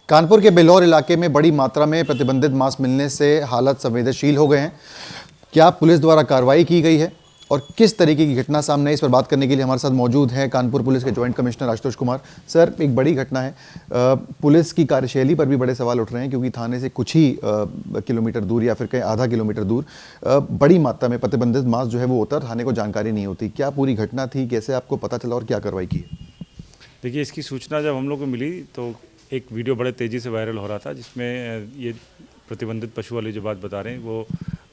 कानपुर के बेलौर इलाके में बड़ी मात्रा में प्रतिबंधित मांस मिलने से हालात संवेदनशील हो गए हैं। क्या पुलिस द्वारा कार्रवाई की गई है और किस तरीके की घटना सामने है, इस पर बात करने के लिए हमारे साथ मौजूद हैं कानपुर पुलिस के joint commissioner Ashutosh Kumar. Sir, एक बड़ी घटना है, पुलिस की कार्यशैली पर भी बड़े सवाल उठ रहे हैं क्योंकि थाने से कुछ ही किलोमीटर दूर या फिर कहीं आधा किलोमीटर दूर बड़ी मात्रा में प्रतिबंधित मांस जो है वो होता है, थाने को जानकारी नहीं होती। क्या पूरी घटना थी, कैसे आपको पता चला और क्या कार्रवाई की है? देखिए, इसकी सूचना जब हम लोग को मिली तो एक वीडियो बड़े तेज़ी से वायरल हो रहा था जिसमें ये प्रतिबंधित पशु वाली जो बात बता रहे हैं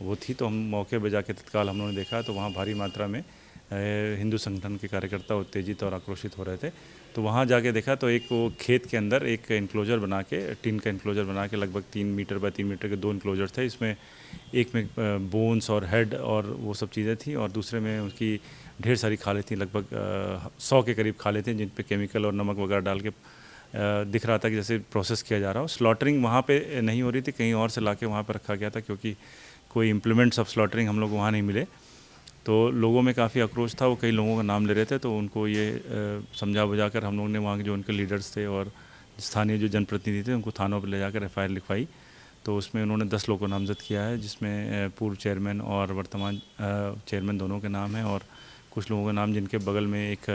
वो थी। तो हम मौके पर जाके तत्काल हम लोगों ने देखा तो वहाँ भारी मात्रा में हिंदू संगठन के कार्यकर्ता उत्तेजित और आक्रोशित हो रहे थे। तो वहाँ जाके देखा तो एक वो खेत के अंदर एक इंक्लोजर बना के, टीन का इंक्लोजर बना के, लगभग 3 मीटर बाय 3 मीटर के 2 इंक्लोजर थे। इसमें एक में बोन्स और हेड और वो सब चीज़ें थी और दूसरे में उसकी ढेर सारी खालें थी, लगभग 100 के करीब खालें थी जिन पे केमिकल और नमक वगैरह डाल के दिख रहा था कि जैसे प्रोसेस किया जा रहा हो। स्लॉटरिंग वहाँ पे नहीं हो रही थी, कहीं और से लाके वहाँ पे रखा गया था क्योंकि कोई इम्प्लीमेंट्स ऑफ स्लॉटरिंग हम लोग को वहाँ नहीं मिले। तो लोगों में काफ़ी आक्रोश था, वो कई लोगों का नाम ले रहे थे। तो उनको ये समझा बुझा कर हम लोगों ने वहाँ के जो उनके लीडर्स थे और स्थानीय जो जनप्रतिनिधि थे उनको थानों पर ले जाकर FIR लिखवाई। तो उसमें उन्होंने 10 लोगों को नामजद किया है, जिसमें पूर्व चेयरमैन और वर्तमान चेयरमैन दोनों के नाम हैं और कुछ लोगों का नाम जिनके बगल में एक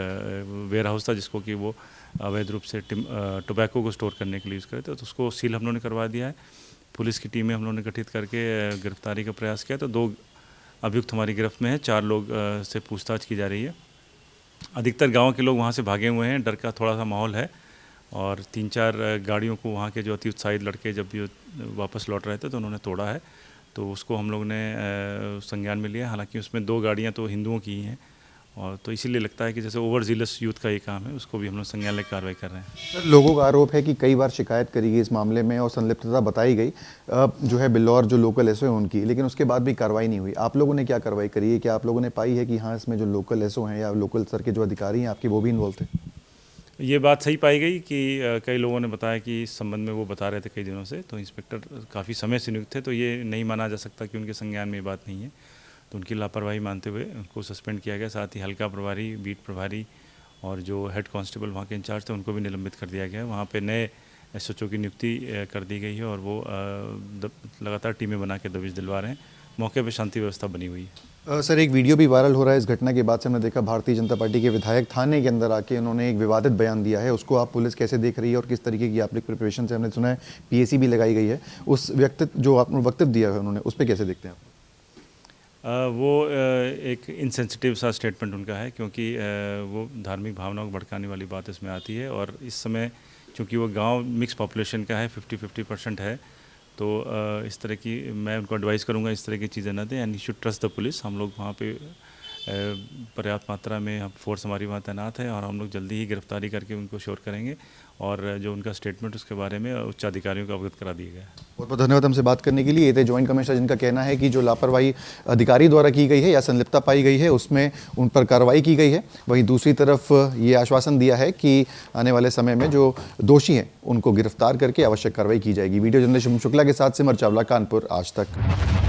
वेयर हाउस था जिसको कि वो अवैध रूप से टोबैको को स्टोर करने के लिए यूज़ करे थे। तो उसको सील हम लोगों ने करवा दिया है। पुलिस की टीमें हम लोगों ने गठित करके गिरफ्तारी का प्रयास किया। तो 2 अभियुक्त हमारी गिरफ्त में है, 4 लोग से पूछताछ की जा रही है। अधिकतर गाँव के लोग वहाँ से भागे हुए हैं, डर का थोड़ा सा माहौल है और 3-4 गाड़ियों को वहाँ के जो अति उत्साहित लड़के जब भी वापस लौट रहे थे तो उन्होंने तोड़ा है। तो उसको हम लोग ने संज्ञान में लिया। हालांकि उसमें 2 गाड़ियाँ तो हिंदुओं की ही हैं और तो इसीलिए लगता है कि जैसे ओवर जीलस यूथ का ये काम है, उसको भी हम लोग संज्ञान लेकर कार्रवाई कर रहे हैं। सर, लोगों का आरोप है कि कई बार शिकायत करी गई इस मामले में और संलिप्तता बताई गई जो है बिल्लौर जो लोकल एसओ है उनकी, लेकिन उसके बाद भी कार्रवाई नहीं हुई। आप लोगों ने क्या कार्रवाई करी है? क्या आप लोगों ने पाई है कि हाँ, इसमें जो लोकल एसओ हैं या लोकल स्तर के जो अधिकारी हैं आपके, वो भी इन्वॉल्व थे? ये बात सही पाई गई कि कई लोगों ने बताया कि इस संबंध में वो बता रहे थे कई दिनों से। तो इंस्पेक्टर काफ़ी समय से नियुक्त थे, तो ये नहीं माना जा सकता कि उनके संज्ञान में ये बात नहीं है। तो उनकी लापरवाही मानते हुए उनको सस्पेंड किया गया। साथ ही हल्का प्रभारी, बीट प्रभारी और जो हेड कांस्टेबल वहाँ के इंचार्ज थे उनको भी निलंबित कर दिया गया है। वहाँ पे नए SHO की नियुक्ति कर दी गई है और वो लगातार टीमें बना के दबिश दिलवा रहे हैं। मौके पे शांति व्यवस्था बनी हुई है। सर, एक वीडियो भी वायरल हो रहा है इस घटना के बाद से। हमने देखा भारतीय जनता पार्टी के विधायक थाने के अंदर आके उन्होंने एक विवादित बयान दिया है, उसको आप पुलिस कैसे देख रही है और किस तरीके की आप लोग प्रिपरेशन से, हमने सुना है PAC भी लगाई गई है, उस व्यक्तित्व जो आपने वक्तव्य दिया है उन्होंने, उस पर कैसे देखते हैं आप? वो एक इनसेंसिटिव सा स्टेटमेंट उनका है क्योंकि वो धार्मिक भावनाओं को भड़काने वाली बात इसमें आती है। और इस समय चूँकि वो गांव मिक्स पॉपुलेशन का है, 50-50% है, तो इस तरह की मैं उनको एडवाइस करूंगा इस तरह की चीज़ें न दें and you should trust the police. हम लोग वहाँ पे पर्याप्त मात्रा में हम फोर्स हमारी वहाँ तैनात है और हम लोग जल्दी ही गिरफ्तारी करके उनको श्योर करेंगे और जो उनका स्टेटमेंट उसके बारे में उच्च अधिकारियों को अवगत करा दिया गया है। बहुत बहुत धन्यवाद हमसे बात करने के लिए। ये थे जॉइंट कमिश्नर जिनका कहना है कि जो लापरवाही अधिकारी द्वारा की गई है या संलिप्तता पाई गई है उसमें उन पर कार्रवाई की गई है। वहीं दूसरी तरफ ये आश्वासन दिया है कि आने वाले समय में जो दोषी हैं उनको गिरफ्तार करके आवश्यक कार्रवाई की जाएगी। वीडियो जर्नलिस्ट शुक्ला के साथ सिमर चावला, कानपुर आज तक।